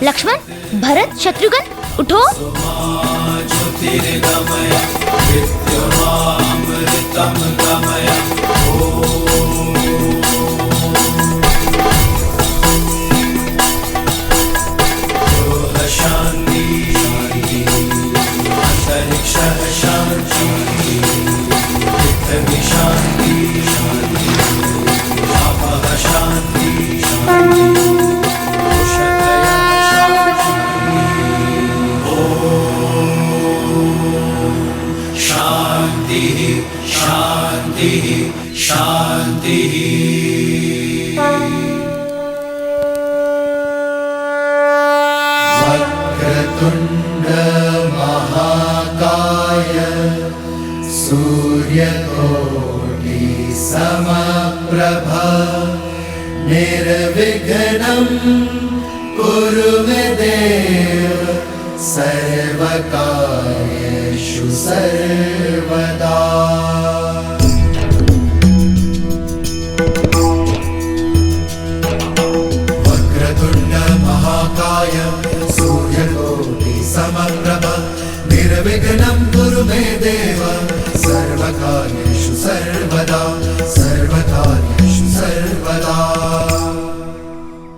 लक्ष्मण, भरत, शत्रुघ्न, उठो। वक्रतुंड महाकाय सूर्यकोटि समप्रभा निर्विघ्नं कुरु मे देव सर्वकार्येषु सर्वदा। वक्रतुंड महाकाय सूर्यकोटि समप्रभ निर्विघ्नं कुरु मे देव सर्वकार्येषु सर्वदा सर्वकार्येषु सर्वदा।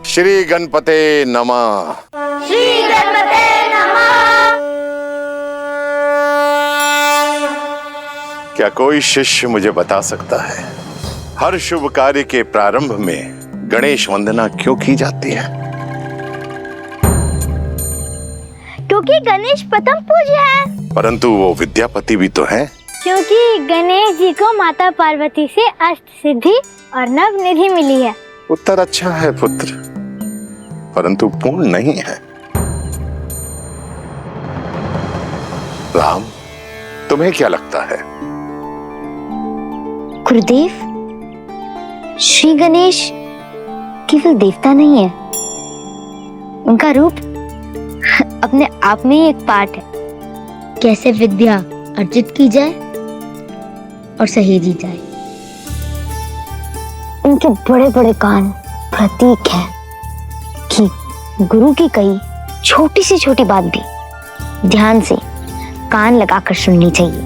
श्री गणपते नमः। श्री गणपते नमः। क्या कोई शिष्य मुझे बता सकता है हर शुभ कार्य के प्रारंभ में गणेश वंदना क्यों की जाती है? क्योंकि गणेश प्रथम पूज्य है। परंतु वो विद्यापति भी तो हैं। क्योंकि गणेश जी को माता पार्वती से अष्ट सिद्धि और नव निधि मिली है। उत्तर अच्छा है पुत्र, परंतु पूर्ण नहीं है। राम, तुम्हें क्या लगता है? गुरुदेव, श्री गणेश केवल देवता नहीं है, उनका रूप अपने आप में ही एक पाठ है। कैसे विद्या अर्जित की जाए और सहेजी जाए। उनके बड़े बड़े कान प्रतीक है कि गुरु की कही छोटी से छोटी बात भी ध्यान से कान लगाकर सुननी चाहिए।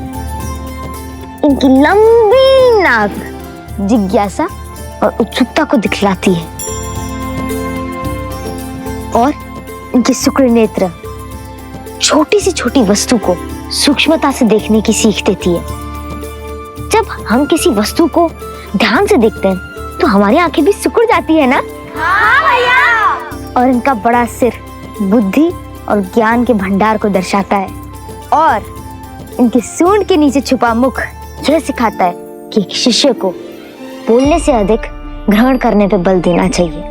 इनकी लंबी नाक जिज्ञासा और उत्सुकता को दिखलाती है और इनके शुक्र नेत्र छोटी से छोटी वस्तु को सूक्ष्मता से देखने की सीख देती है। जब हम किसी वस्तु को ध्यान से देखते हैं तो हमारी आंखें भी सिकुड़ जाती है ना? हाँ भैया। और इनका बड़ा सिर बुद्धि और ज्ञान के भंडार को दर्शाता है और इनके सूंड के नीचे छुपा मुख यह सिखाता है कि एक शिष्य को बोलने से अधिक ग्रहण करने पे बल देना चाहिए।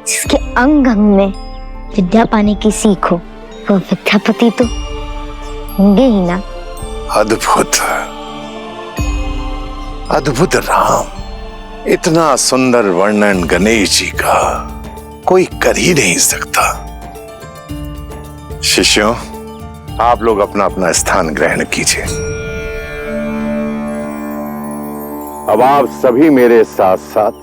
जिसके अंग अंग में विद्या पाने की सीख हो वो विद्यापति तो होंगे ही ना। अद्भुत अद्भुत राम, इतना सुंदर वर्णन गणेश जी का कोई कर ही नहीं सकता। शिष्यों, आप लोग अपना अपना स्थान ग्रहण कीजिए। अब आप सभी मेरे साथ साथ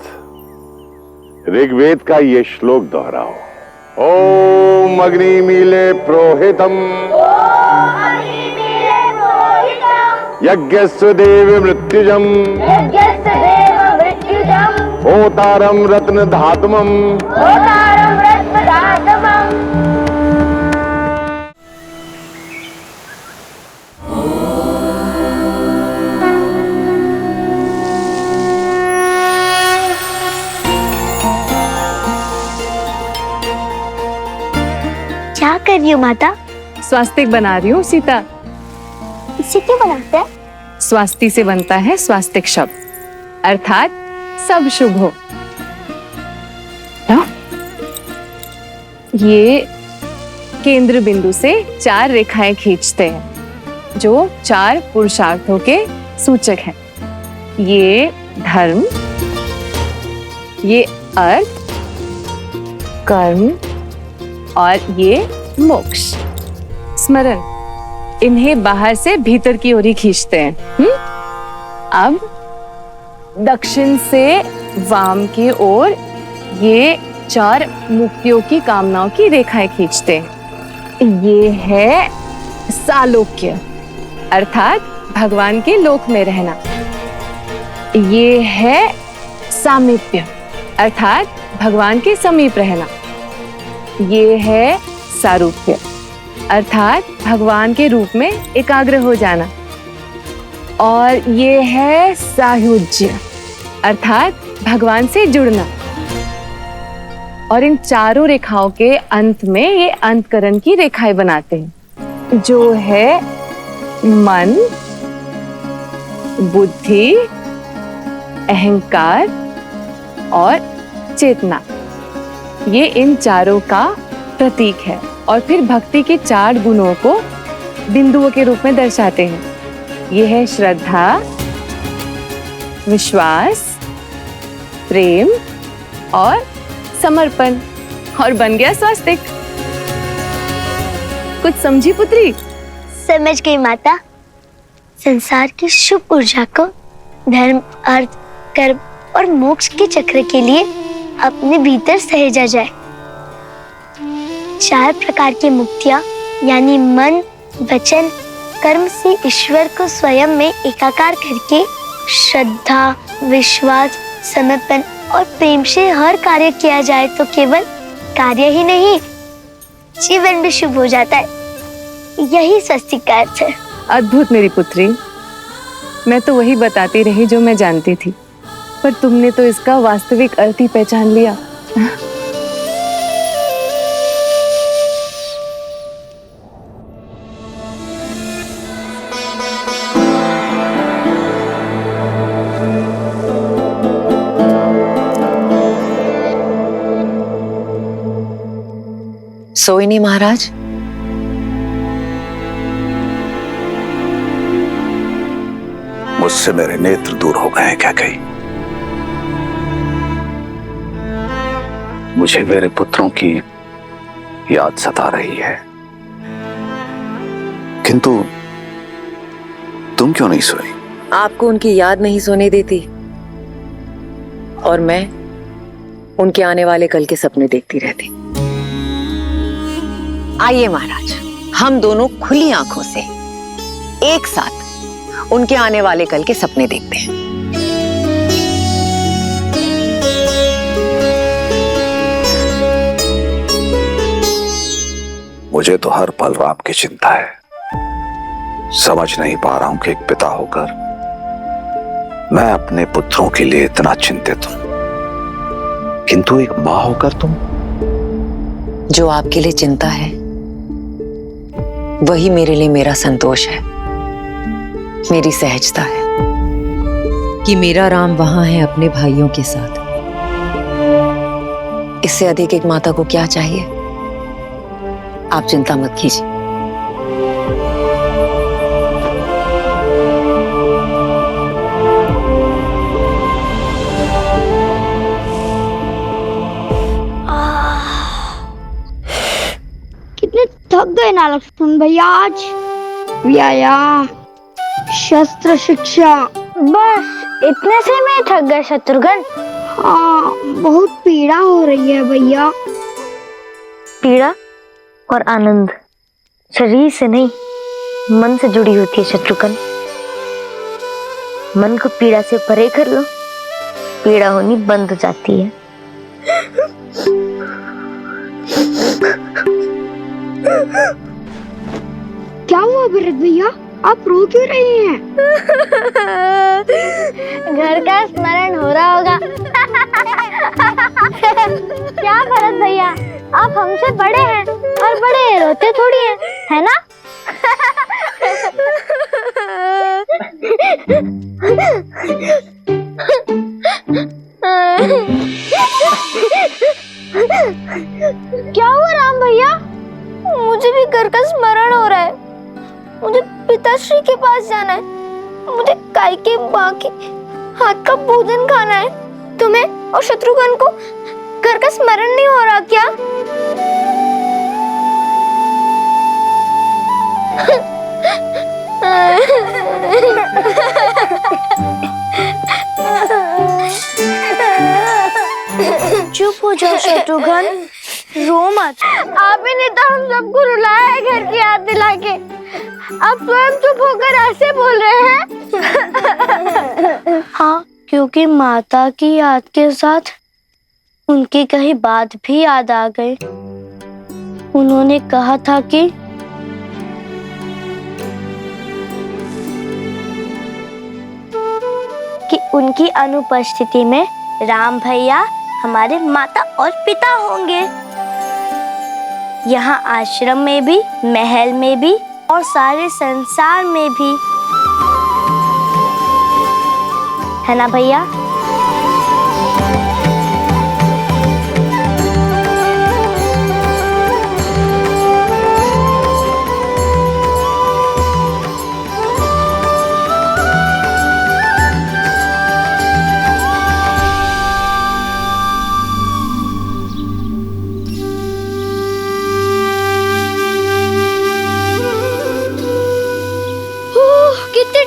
ऋग्वेद का ये श्लोक दोहराओ। ओम अग्निमीले प्रोहितम यज्ञस्य देव मृत्युजम होतारम रत्न धातुमम। क्या कर रही हो माता? स्वास्तिक बना रही हूँ सीता। इसे क्यों बनाते हैं? स्वास्ति से बनता है स्वास्तिक शब्द, अर्थात सब शुभ हो। ये केंद्र बिंदु से 4 रेखाएं खींचते हैं जो 4 पुरुषार्थों के सूचक हैं। ये धर्म, ये अर्थ, कर्म और ये मोक्ष। स्मरण, इन्हें बाहर से भीतर की ओर ही खींचते हैं। अब दक्षिण से वाम की ओर ये चार मुक्तियों की कामनाओं की रेखाएं खींचते हैं। ये है सालोक्य अर्थात भगवान के लोक में रहना। ये है सामीप्य अर्थात भगवान के समीप रहना। ये है सारूप्य अर्थात भगवान के रूप में एकाग्र हो जाना। और ये है सायुज्य अर्थात भगवान से जुड़ना। और इन चारों रेखाओं के अंत में ये अंतकरण की रेखाएं बनाते हैं, जो है मन, बुद्धि, अहंकार और चेतना। ये इन चारों का प्रतीक है। और फिर भक्ति के 4 गुणों को बिंदुओं के रूप में दर्शाते हैं। ये है श्रद्धा, विश्वास, प्रेम और समर्पण। और बन गया स्वास्तिक। कुछ समझी पुत्री? समझ गई माता। संसार की शुभ ऊर्जा को धर्म, अर्थ, कर्म और मोक्ष के चक्र के लिए अपने भीतर सहेजा जाए। 4 प्रकार की मुक्तियां यानी मन, वचन, कर्म से ईश्वर को स्वयं में एकाकार करके श्रद्धा, विश्वास, समर्पण और प्रेम से हर कार्य किया जाए तो केवल कार्य ही नहीं, जीवन भी शुभ हो जाता है। यही स्वस्तिक का अर्थ है। अद्भुत मेरी पुत्री। मैं तो वही बताती रही जो मैं जानती थी, पर तुमने तो इसका वास्तविक अर्थ ही पहचान लिया। सोए नहीं महाराज? मुझसे मेरे नेत्र दूर हो गए हैं क्या कहीं? मुझे मेरे पुत्रों की याद सता रही है, किंतु तुम क्यों नहीं सोई? आपको उनकी याद नहीं सोने देती और मैं उनके आने वाले कल के सपने देखती रहती। आइए महाराज, हम दोनों खुली आंखों से एक साथ उनके आने वाले कल के सपने देखते हैं। मुझे तो हर पल राम की चिंता है। समझ नहीं पा रहा हूं कि एक पिता होकर मैं अपने पुत्रों के लिए इतना चिंतित हूं, किंतु एक मां होकर तुम। जो आपके लिए चिंता है वही मेरे लिए मेरा संतोष है, मेरी सहजता है कि मेरा राम वहां है अपने भाइयों के साथ। इससे अधिक एक माता को क्या चाहिए? आप चिंता मत कीजिए। कितने थक गए ना लक्ष्मण भैया आज। व्यायाम, शस्त्र शिक्षा, बस इतने से मैं थक गए शत्रुघ्न। हाँ बहुत पीड़ा हो रही है भैया। पीड़ा और आनंद शरीर से नहीं, मन से जुड़ी होती है शत्रुघ्न। मन को पीड़ा से परे कर लो, पीड़ा होनी बंद हो जाती है। क्या हुआ भरत भैया, आप रो क्यों रहे हैं? घर का स्मरण हो रहा होगा। क्या भरत भैया, आप हमसे बड़े हैं और बड़े रोते थोड़ी हैं, है ना? क्या हुआ राम भैया? मुझे भी घर का स्मरण हो रहा है। मुझे पिताश्री के पास जाना है। मुझे काई माँ के हाथ का भोजन खाना है। तुम्हें और शत्रुघ्न को घर का स्मरण नहीं हो रहा क्या? चुप हो जाओ शत्रुघ्न, रो मत। आप ही ने तो हम सबको रुलाया है घर की याद दिला के। आप स्वयं चुप होकर ऐसे बोल रहे हैं। हाँ, क्योंकि माता की याद के साथ उनकी कही बात भी याद आ गई। उन्होंने कहा था कि उनकी अनुपस्थिति में राम भैया हमारे माता और पिता होंगे। यहाँ आश्रम में भी, महल में भी और सारे संसार में भी, है ना भैया?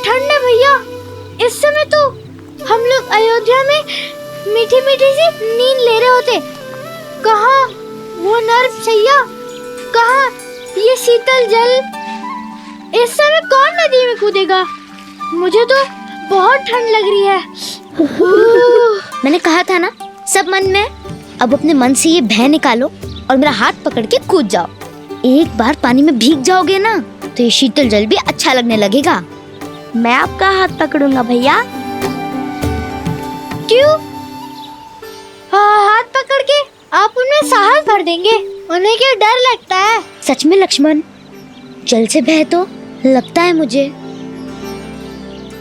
ठंड है भैया। इस समय तो हम लोग अयोध्या में मीठी मीठी सी नींद ले रहे होते। कहाँ वो नर्म सैया, कहाँ ये शीतल जल। इस समय कौन नदी में कूदेगा? मुझे तो बहुत ठंड लग रही है। मैंने कहा था ना, सब मन में। अब अपने मन से ये भय निकालो और मेरा हाथ पकड़ के कूद जाओ। एक बार पानी में भीग जाओगे ना तो ये शीतल जल भी अच्छा लगने लगेगा। मैं आपका हाथ पकड़ूंगा भैया। क्यों? हाथ पकड़ के आप उनमें साहस भर देंगे? उन्हें क्या डर लगता है? सच में लक्ष्मण, जल से भय तो लगता है मुझे।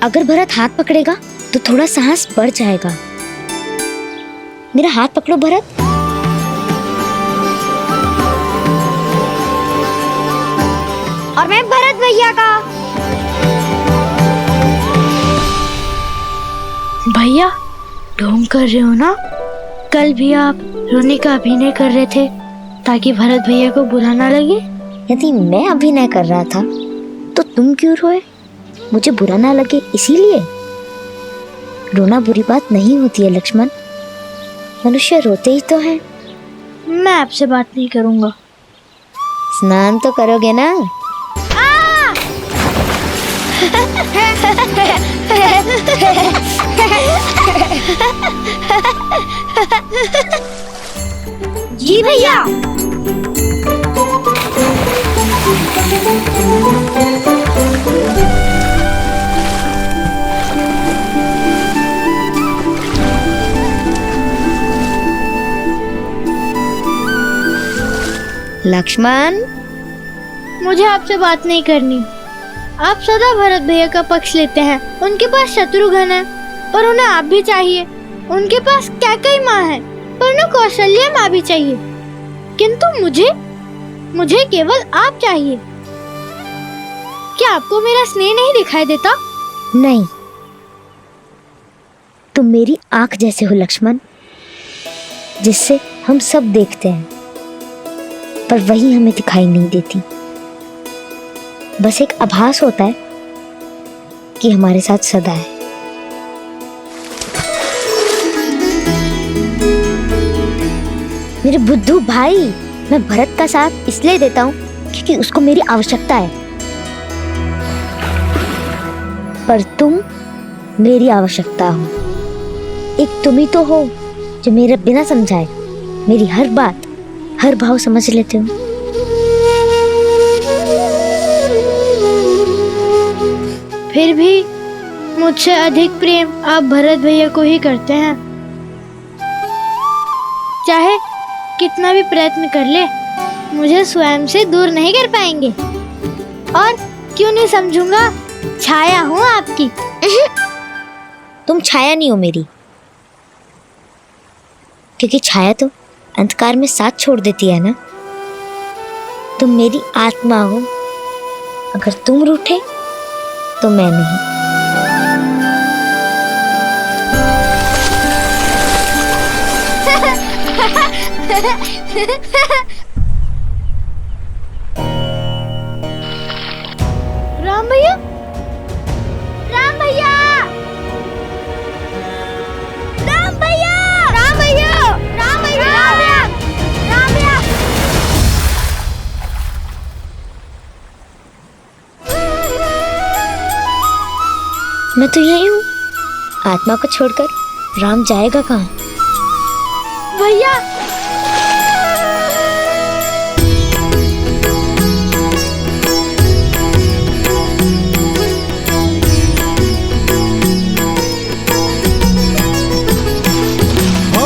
अगर भरत हाथ पकड़ेगा तो थोड़ा साहस बढ़ जाएगा। मेरा हाथ पकड़ो भरत। और मैं भरत भैया का। भैया, ढोंग कर रहे हो ना? कल भी आप रोने का अभिनय कर रहे थे ताकि भरत भैया को बुरा ना लगे। यदि मैं अभिनय कर रहा था तो तुम क्यों रोए? मुझे बुरा ना लगे इसीलिए? रोना बुरी बात नहीं होती है लक्ष्मण, मनुष्य रोते ही तो हैं। मैं आपसे बात नहीं करूंगा। स्नान तो करोगे ना? जी भैया। लक्ष्मण, मुझे आपसे बात नहीं करनी। आप सदा भरत भैया का पक्ष लेते हैं। उनके पास शत्रुघ्न है पर उन्हें आप भी चाहिए। उनके पास कैकेयी माँ है पर उन्हें कौशल्या माँ भी चाहिए। किंतु मुझे केवल आप चाहिए। क्या आपको मेरा स्नेह नहीं दिखाई देता? नहीं, तुम मेरी आंख जैसे हो लक्ष्मण, जिससे हम सब देखते हैं पर वही हमें दिखाई नहीं देती। बस एक आभास होता है कि हमारे साथ सदा है। मेरे बुद्धू भाई, मैं भरत का साथ इसलिए देता हूँ क्योंकि उसको मेरी आवश्यकता है, पर तुम मेरी आवश्यकता हो। एक तुम ही तो हो जो मेरे बिना समझाए मेरी हर बात, हर भाव समझ लेते हो। फिर भी मुझसे अधिक प्रेम आप भरत भैया को ही करते हैं। चाहे कितना भी प्रयत्न कर ले, मुझे स्वयं से दूर नहीं कर पाएंगे। और क्यों नहीं समझूंगा, छाया हूँ आपकी। तुम छाया नहीं हो मेरी, क्योंकि छाया तो अंधकार में साथ छोड़ देती है ना। तुम मेरी आत्मा हो। अगर तुम रूठे तो मैं नहीं। राम भैया, राम भैया, राम भैया, राम भैया, राम तो यही हूँ। आत्मा को छोड़कर राम जाएगा कहाँ? भैया ओ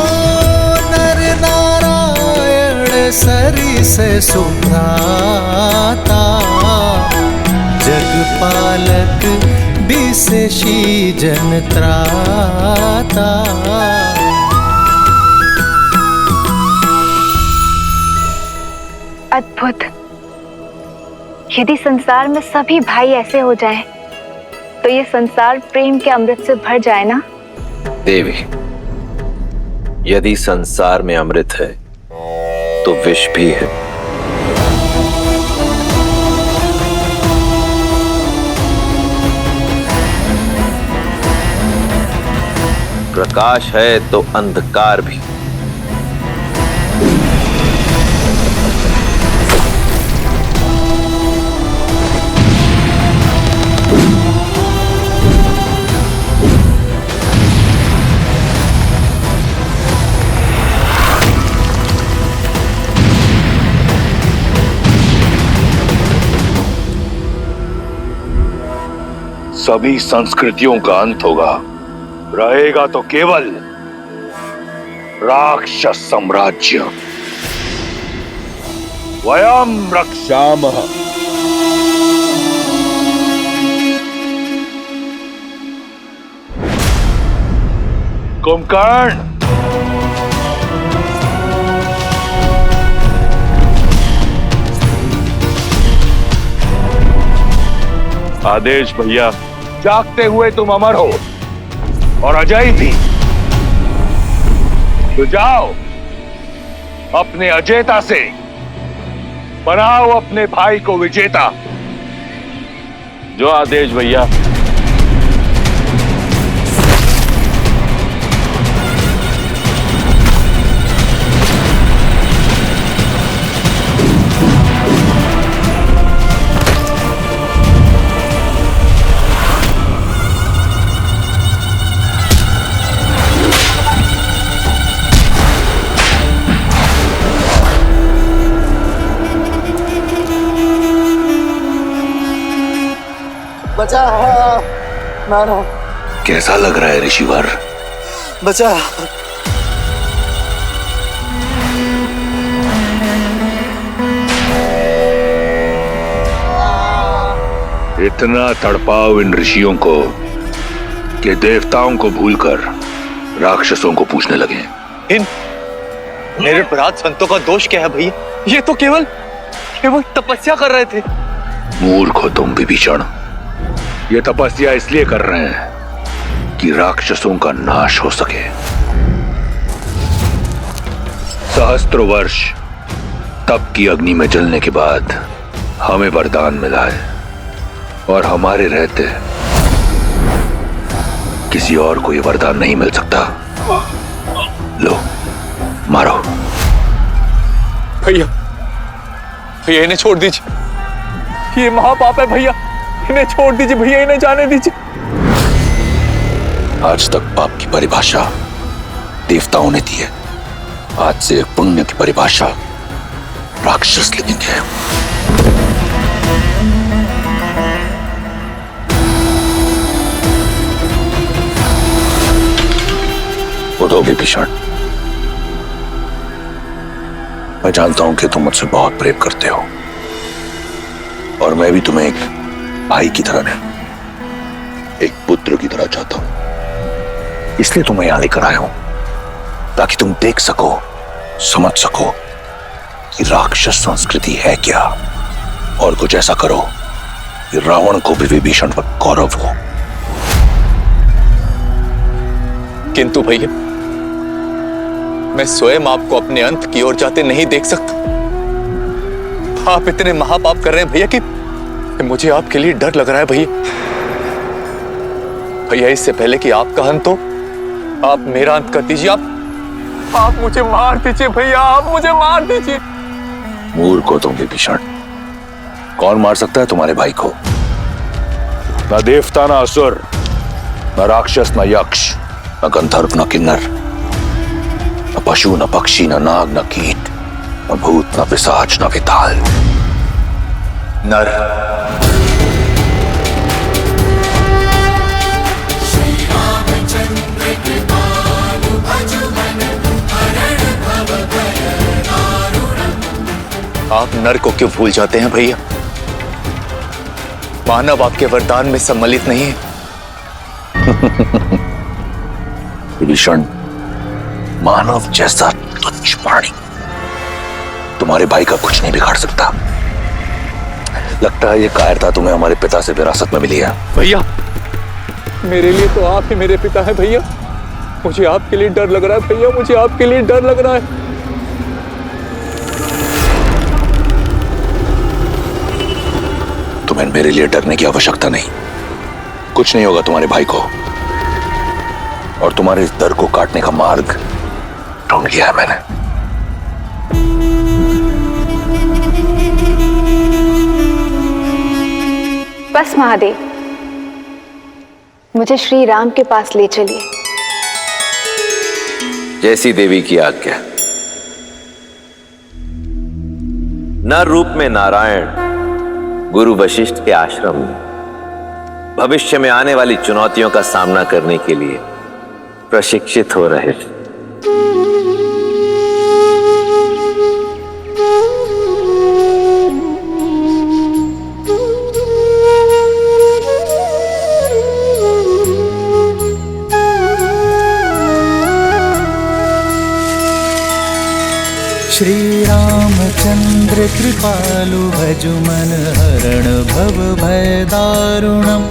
नर नारायण सरी से सुभ्राता, जगपालक विशेषी जन त्राता। अद्भुत। यदि संसार में सभी भाई ऐसे हो जाएं, तो ये संसार प्रेम के अमृत से भर जाए ना। देवी, यदि संसार में अमृत है तो विष भी है। प्रकाश है तो अंधकार भी। सभी संस्कृतियों का अंत होगा, रहेगा तो केवल राक्षस साम्राज्य। वयम रक्षामः। कुंभकर्ण, आदेश भैया। जागते हुए तुम अमर हो और अजय भी, तो जाओ अपने अजेता से बनाओ अपने भाई को विजेता। जो आदेश भैया। बचा नाना। कैसा लग रहा है ऋषिवर? बचा। इतना तड़पाओ इन ऋषियों को कि देवताओं को भूलकर राक्षसों को पूछने लगे। इन मेरे अपराध संतों का दोष क्या है भैया? ये तो केवल तपस्या कर रहे थे। मूर्ख हो तुम विभीषण। ये तपस्या इसलिए कर रहे हैं कि राक्षसों का नाश हो सके। सहस्त्रों वर्ष तप की अग्नि में जलने के बाद हमें वरदान मिला है, और हमारे रहते किसी और को ये वरदान नहीं मिल सकता। लो, मारो। भैया भैया इन्हें छोड़ दीजिए, ये महापाप है भैया। इन्हें छोड़ दीजिए भैया, इन्हें जाने दीजिए। आज तक पाप की परिभाषा देवताओं ने दी है, आज से पुण्य की परिभाषा राक्षस लिखेंगे। उठो विभीषण। मैं जानता हूं कि तुम मुझसे बहुत प्रेम करते हो, और मैं भी तुम्हें एक भाई की तरह नहीं, एक पुत्र की तरह चाहता हूं। इसलिए तुम्हें यहां लेकर आया हूं, ताकि तुम देख सको, समझ सको कि राक्षस संस्कृति है क्या, और कुछ ऐसा करो कि रावण को भी विभीषण पर गौरव हो। किंतु भैया मैं स्वयं आपको अपने अंत की ओर जाते नहीं देख सकता। आप इतने महापाप कर रहे हैं भैया कि मुझे आपके लिए डर लग रहा है भैया। भैया इससे पहले कि आपका अंत हो, आप मेरा अंत कर दीजिए। आप मुझे मार दीजिए भैया, आप मुझे मार दीजिए। मूर्ख हो तुम विभीषण। कौन मार सकता है तुम्हारे भाई को? ना देवता ना असुर, न राक्षस न यक्ष न गंधर्व न किन्नर, न पशु न पक्षी न नाग न कीट, न भूत न पिशाच न विताल, नर। आप नर को क्यों भूल जाते हैं भैया? मानव आपके वरदान में सम्मिलित नहीं है। विभीषण, मानव जैसा तुच्छ प्राणी तुम्हारे भाई का कुछ नहीं बिगाड़ सकता। लगता है ये कायरता तुम्हें हमारे पिता से विरासत में मिली है। भैया, मेरे लिए तो आप ही मेरे पिता हैं भैया। मुझे आपके लिए डर लग रहा है भैया, मुझे आपके लिए डर लग रहा है। तुम्हें मेरे लिए डरने की आवश्यकता नहीं। कुछ नहीं होगा तुम्हारे भाई को, और तुम्हारे इस डर को काटने का मार्ग ढूंढ लिया है मैंने। बस महादेव, मुझे श्री राम के पास ले चलिए। जैसी देवी की आज्ञा। नर रूप में नारायण गुरु वशिष्ठ के आश्रम में भविष्य में आने वाली चुनौतियों का सामना करने के लिए प्रशिक्षित हो रहे थे। श्री रामचंद्र कृपालु भजु मन हरण भव भय दारुणम,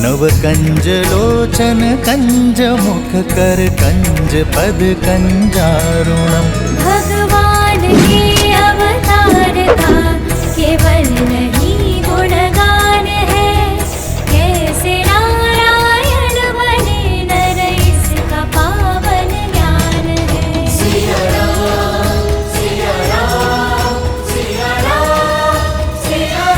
नव कंज लोचन कंज मुख कर कंज पद कंजारुणम। भगवान के अवतार का केवल नहीं गुणगान है, कैसे नारायण बने नर इसका पावन ज्ञान है। सिया राम, सिया राम, सिया राम, सिया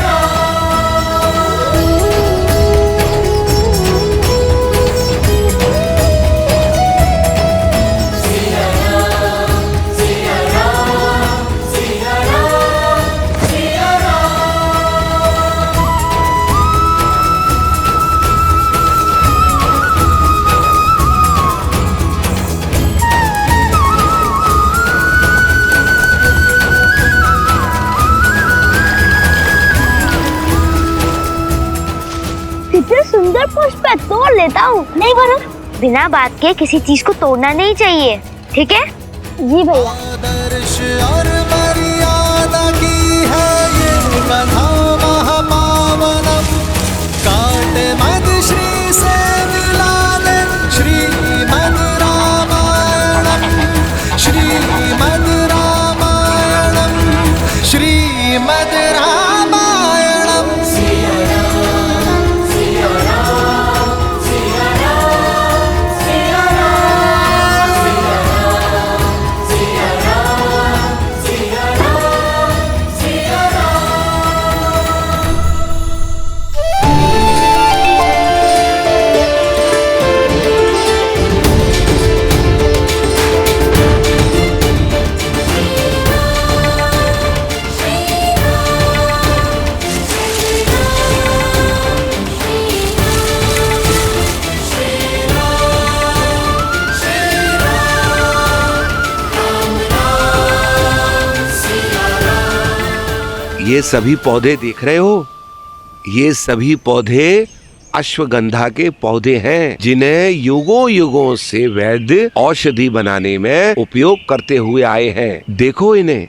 कितने सुंदर पुष्प है, तोड़ लेता हूँ। नहीं बना, बिना बात के किसी चीज को तोड़ना नहीं चाहिए, ठीक है? जी भैया। आदर्श और मर्यादा की है ये कथा महापावनम, काट मद श्री से मिलाने श्रीमद् रामायणम, श्रीमद् रामायणम, श्रीमद् रामायणम। ये सभी पौधे देख रहे हो, ये सभी पौधे अश्वगंधा के पौधे हैं, जिन्हें युगों युगों से वैद्य औषधि बनाने में उपयोग करते हुए आए हैं। देखो इन्हें।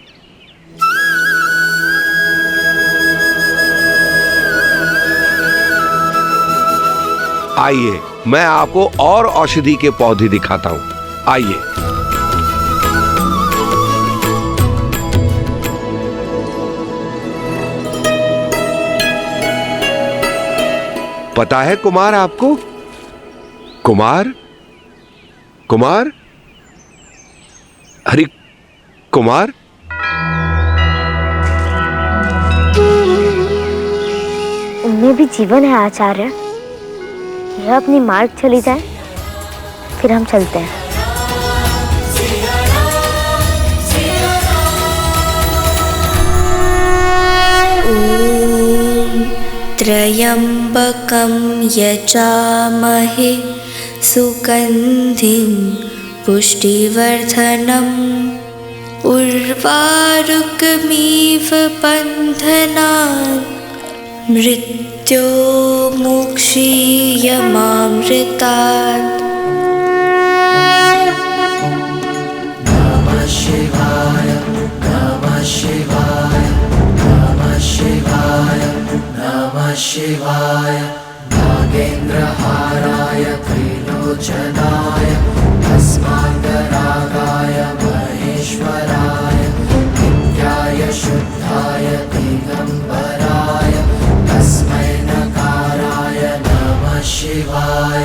आइए, मैं आपको और औषधि के पौधे दिखाता हूँ। आइए। पता है कुमार आपको? कुमार, कुमार, अरे कुमार, उनमें भी जीवन है आचार्य। यह अपनी मार्ग चली जाए, फिर हम चलते हैं। त्र्यम्बकं यजामहे सुगन्धिं पुष्टिवर्धनम् उर्वारुकमिव बन्धनान् मृत्योर्मुक्षीयमामृतात्। नमः शिवाय नमः शिवाय नमः शिवाय नमः शिवाय नागेन्द्रहाराय त्रिलोचनाय अस्माकरागाय महेश्वराय नित्याय शुद्धाय दिगंबराय तस्मै नकाराय नमः शिवाय।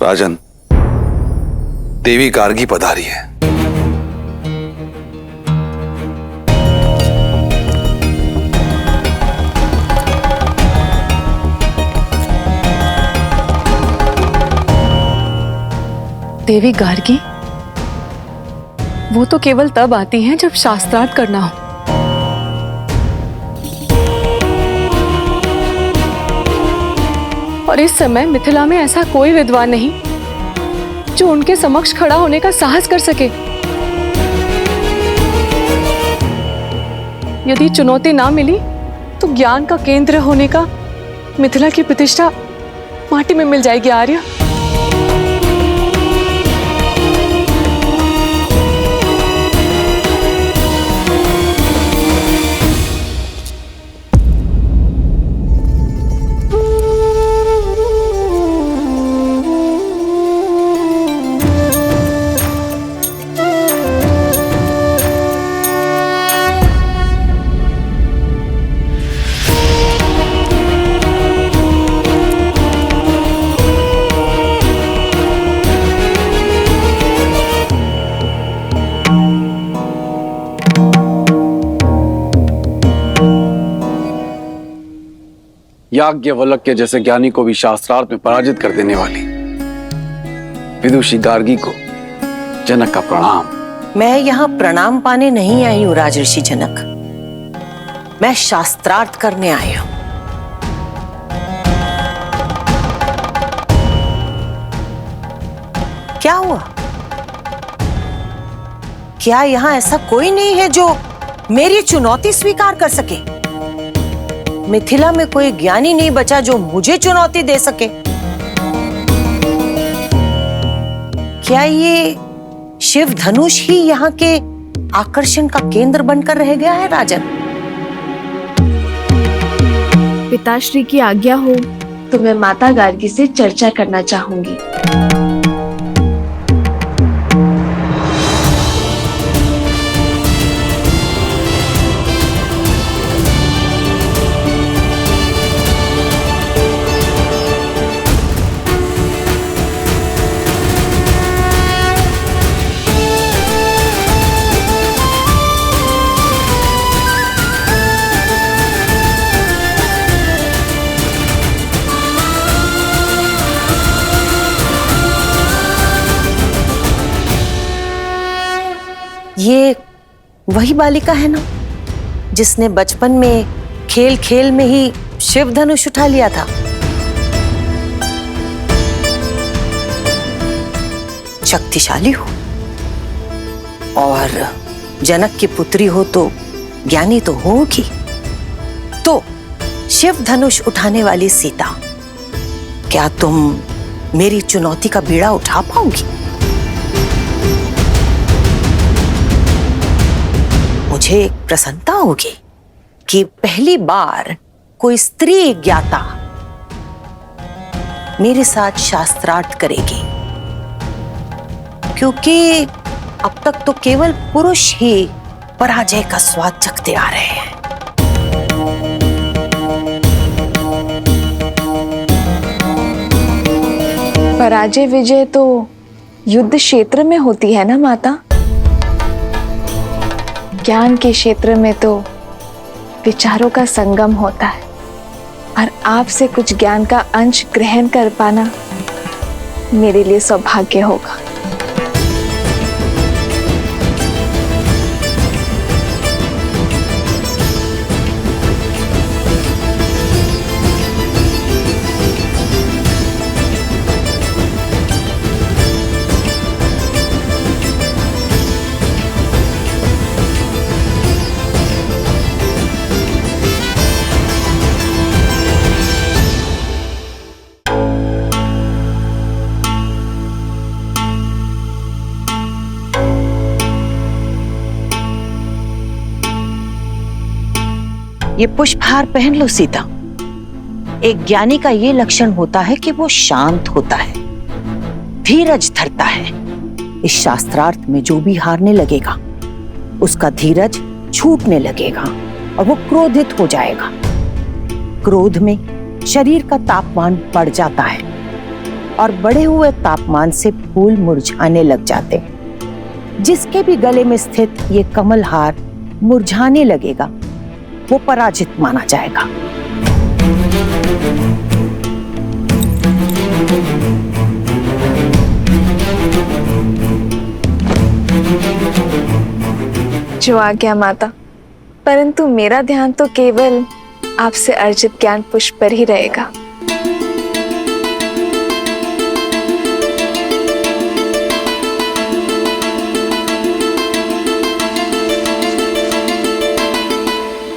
राजन, देवी गार्गी पधारी है। देवी गार्गी? वो तो केवल तब आती हैं जब शास्त्रार्थ करना हो। और इस समय मिथिला में ऐसा कोई विद्वान नहीं जो उनके समक्ष खड़ा होने का साहस कर सके। यदि चुनौती ना मिली तो ज्ञान का केंद्र होने का मिथिला की प्रतिष्ठा माटी में मिल जाएगी। आर्य, याज्ञवल्क्य जैसे ज्ञानी को भी शास्त्रार्थ में पराजित कर देने वाली विदुषी गार्गी को जनक का प्रणाम। मैं यहाँ प्रणाम पाने नहीं आई हूँ राजऋषि जनक, मैं शास्त्रार्थ करने आई हूँ। क्या हुआ? क्या यहाँ ऐसा कोई नहीं है जो मेरी चुनौती स्वीकार कर सके? मिथिला में कोई ज्ञानी नहीं बचा जो मुझे चुनौती दे सके। क्या ये शिव धनुष ही यहाँ के आकर्षण का केंद्र बनकर रह गया है राजन? पिताश्री की आज्ञा हो तो मैं माता गार्गी से चर्चा करना चाहूंगी। ये वही बालिका है ना जिसने बचपन में खेल खेल में ही शिव धनुष उठा लिया था? शक्तिशाली हो और जनक की पुत्री हो तो ज्ञानी तो होगी। तो शिव धनुष उठाने वाली सीता, क्या तुम मेरी चुनौती का बीड़ा उठा पाओगी? मुझे एक प्रसन्नता होगी कि पहली बार कोई स्त्री ज्ञाता मेरे साथ शास्त्रार्थ करेगी, क्योंकि अब तक तो केवल पुरुष ही पराजय का स्वाद चखते आ रहे हैं। पराजय विजय तो युद्ध क्षेत्र में होती है ना माता? ज्ञान के क्षेत्र में तो विचारों का संगम होता है, और आपसे कुछ ज्ञान का अंश ग्रहण कर पाना मेरे लिए सौभाग्य होगा। ये पुष्पहार पहन लो सीता। एक ज्ञानी का ये लक्षण होता है कि वो शांत होता है, धीरज धरता है। इस शास्त्रार्थ में जो भी हारने लगेगा उसका धीरज छूटने लगेगा और वो क्रोधित हो जाएगा। क्रोध में शरीर का तापमान बढ़ जाता है और बढ़े हुए तापमान से फूल मुरझाने लग जाते हैं। जिसके भी गले में स्थित ये कमल हार मुरझाने लगेगा वो पराजित माना जाएगा। जो आज्ञा माता, परंतु मेरा ध्यान तो केवल आपसे अर्जित ज्ञान पुष्प पर ही रहेगा।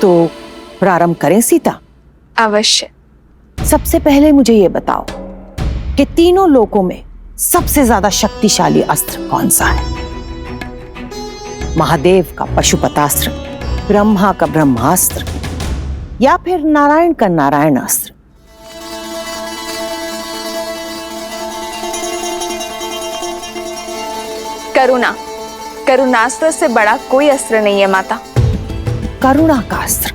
तो प्रारंभ करें सीता? अवश्य। सबसे पहले मुझे ये बताओ कि तीनों लोकों में सबसे ज्यादा शक्तिशाली अस्त्र कौन सा है? महादेव का पशुपतास्त्र, ब्रह्मा का ब्रह्मास्त्र, या फिर नारायण का नारायण अस्त्र? करुणा, करुणास्त्र से बड़ा कोई अस्त्र नहीं है माता। करुणा का अस्त्र,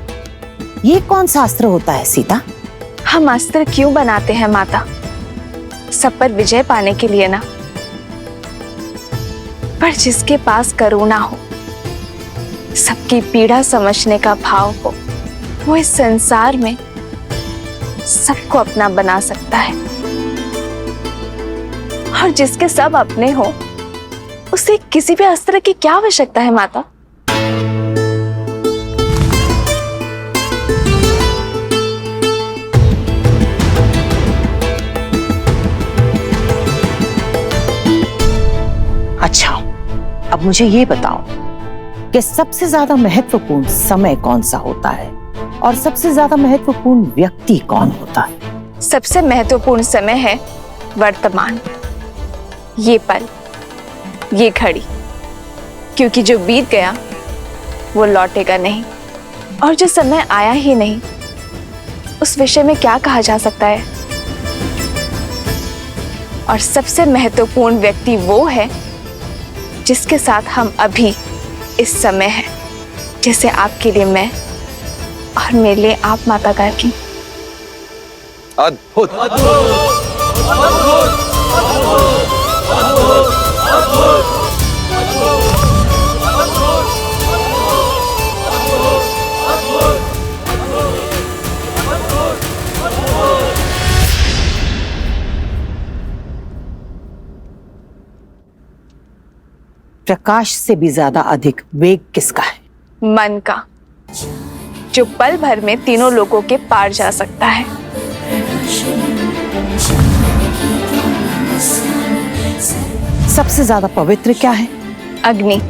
ये कौन सा अस्त्र होता है सीता? हम अस्त्र क्यों बनाते हैं माता? सब पर विजय पाने के लिए ना। पर जिसके पास करुणा हो, सबकी पीड़ा समझने का भाव हो, वो इस संसार में सबको अपना बना सकता है। और जिसके सब अपने हो, उसे किसी भी अस्त्र की क्या आवश्यकता है माता? अच्छा, अब मुझे ये बताओ कि सबसे ज्यादा महत्वपूर्ण समय कौन सा होता है? और सबसे ज्यादा महत्वपूर्ण व्यक्ति कौन होता है? सबसे महत्वपूर्ण समय है वर्तमान, ये पल, ये घड़ी, क्योंकि जो बीत गया वो लौटेगा नहीं, और जो समय आया ही नहीं उस विषय में क्या कहा जा सकता है। और सबसे महत्वपूर्ण व्यक्ति वो है जिसके साथ हम अभी इस समय हैं, जैसे आपके लिए मैं और मेरे लिए आप, माता गार्गी। अद्भुत, प्रकाश से भी ज्यादा अधिक वेग किसका है? मन का, जो पल भर में तीनों लोगों के पार जा सकता है। सबसे ज्यादा पवित्र क्या है? अग्नि,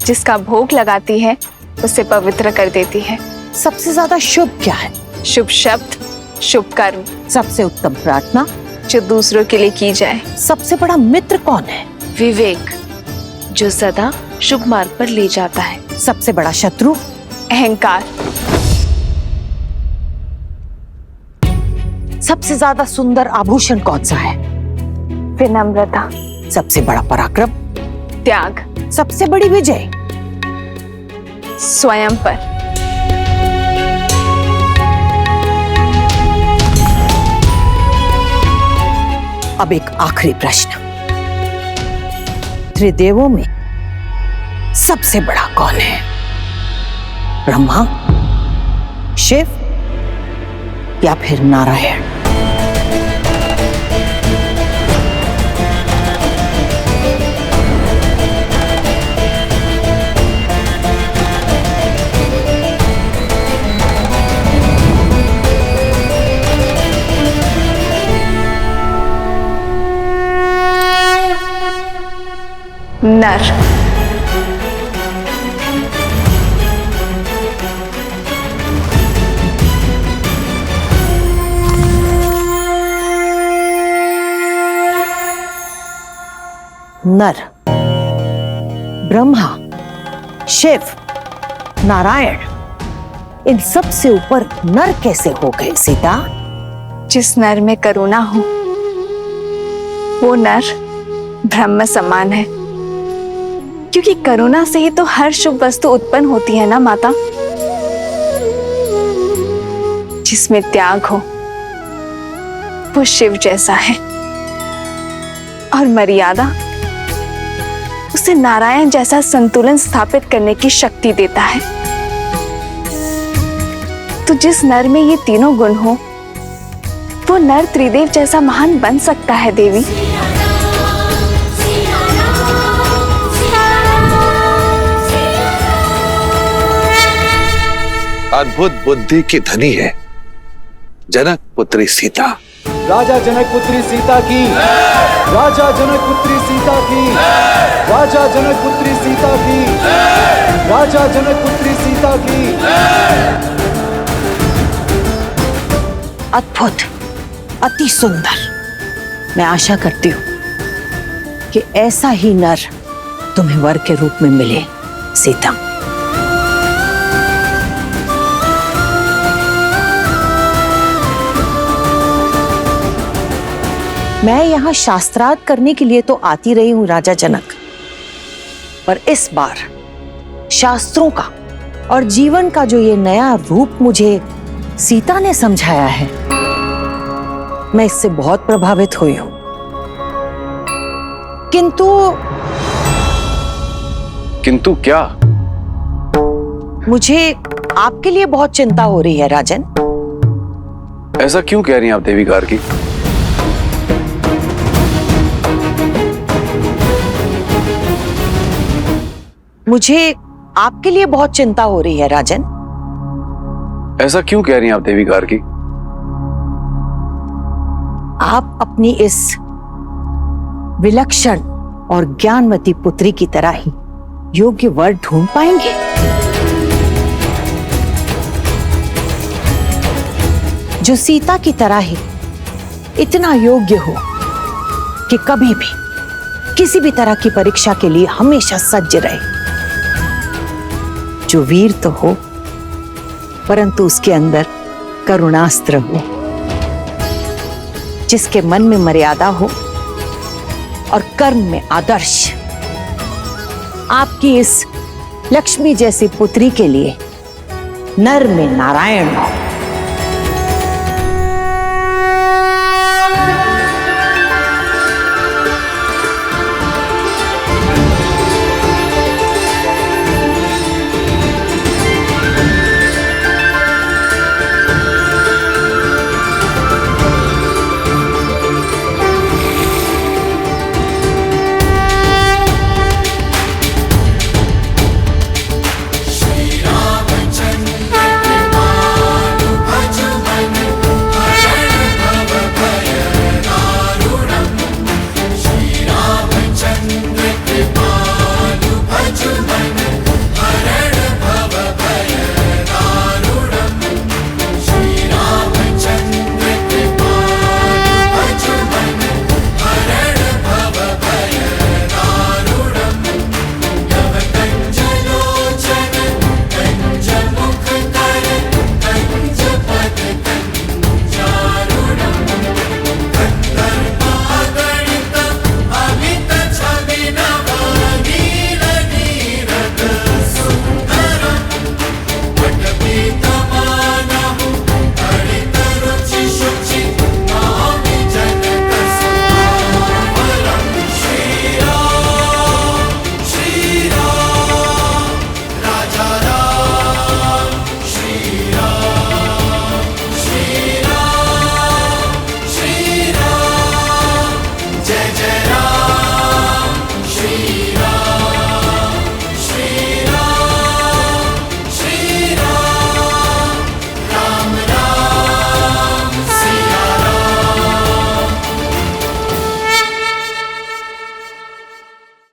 जिसका भोग लगाती है उसे पवित्र कर देती है। सबसे ज्यादा शुभ क्या है? शुभ शब्द, शुभ कर्म। सबसे उत्तम प्रार्थना, जो दूसरों के लिए की जाए। सबसे बड़ा मित्र कौन है? विवेक, जो सदा शुभ मार्ग पर ले जाता है। सबसे बड़ा शत्रु? अहंकार। सबसे ज्यादा सुंदर आभूषण कौन सा है? विनम्रता। सबसे बड़ा पराक्रम? त्याग। सबसे बड़ी विजय? स्वयं पर। अब एक आखिरी प्रश्न, त्रिदेवों में सबसे बड़ा कौन है? ब्रह्मा, शिव या फिर नारायण? नर। नर, ब्रह्मा, शिव, नारायण, इन सब से ऊपर नर कैसे हो गए सीता? जिस नर में करुणा हो वो नर ब्रह्म समान है, क्योंकि करुणा से ही तो हर शुभ वस्तु उत्पन्न होती है ना माता। जिसमें त्याग हो वो शिव जैसा है, और मर्यादा उसे नारायण जैसा संतुलन स्थापित करने की शक्ति देता है। तो जिस नर में ये तीनों गुण हो वो नर त्रिदेव जैसा महान बन सकता है देवी। अद्भुत बुद्धि की धनी है जनक पुत्री सीता। राजा जनक पुत्री सीता की, राजा जनक पुत्री सीता की, राजा जनक पुत्री सीता की, राजा जनक पुत्री सीता की। अद्भुत, अति सुंदर। मैं आशा करती हूँ कि ऐसा ही नर तुम्हें वर के रूप में मिले सीता। मैं यहाँ शास्त्रार्थ करने के लिए तो आती रही हूँ राजा जनक, पर इस बार शास्त्रों का और जीवन का जो ये नया रूप मुझे सीता ने समझाया है, मैं इससे बहुत प्रभावित हुई हूं। किंतु क्या? मुझे आपके लिए बहुत चिंता हो रही है राजन। ऐसा क्यों कह रही हैं आप देवी गार्गी? मुझे आपके लिए बहुत चिंता हो रही है राजन। ऐसा क्यों कह रही हैं आप देवी गार्गी? आप अपनी इस विलक्षण और ज्ञानवती पुत्री की तरह ही योग्य वर ढूंढ पाएंगे? जो सीता की तरह ही इतना योग्य हो कि कभी भी किसी भी तरह की परीक्षा के लिए हमेशा सज्ज रहे, जो वीर तो हो परंतु उसके अंदर करुणास्त्र हो, जिसके मन में मर्यादा हो और कर्म में आदर्श। आपकी इस लक्ष्मी जैसी पुत्री के लिए नर में नारायण हो।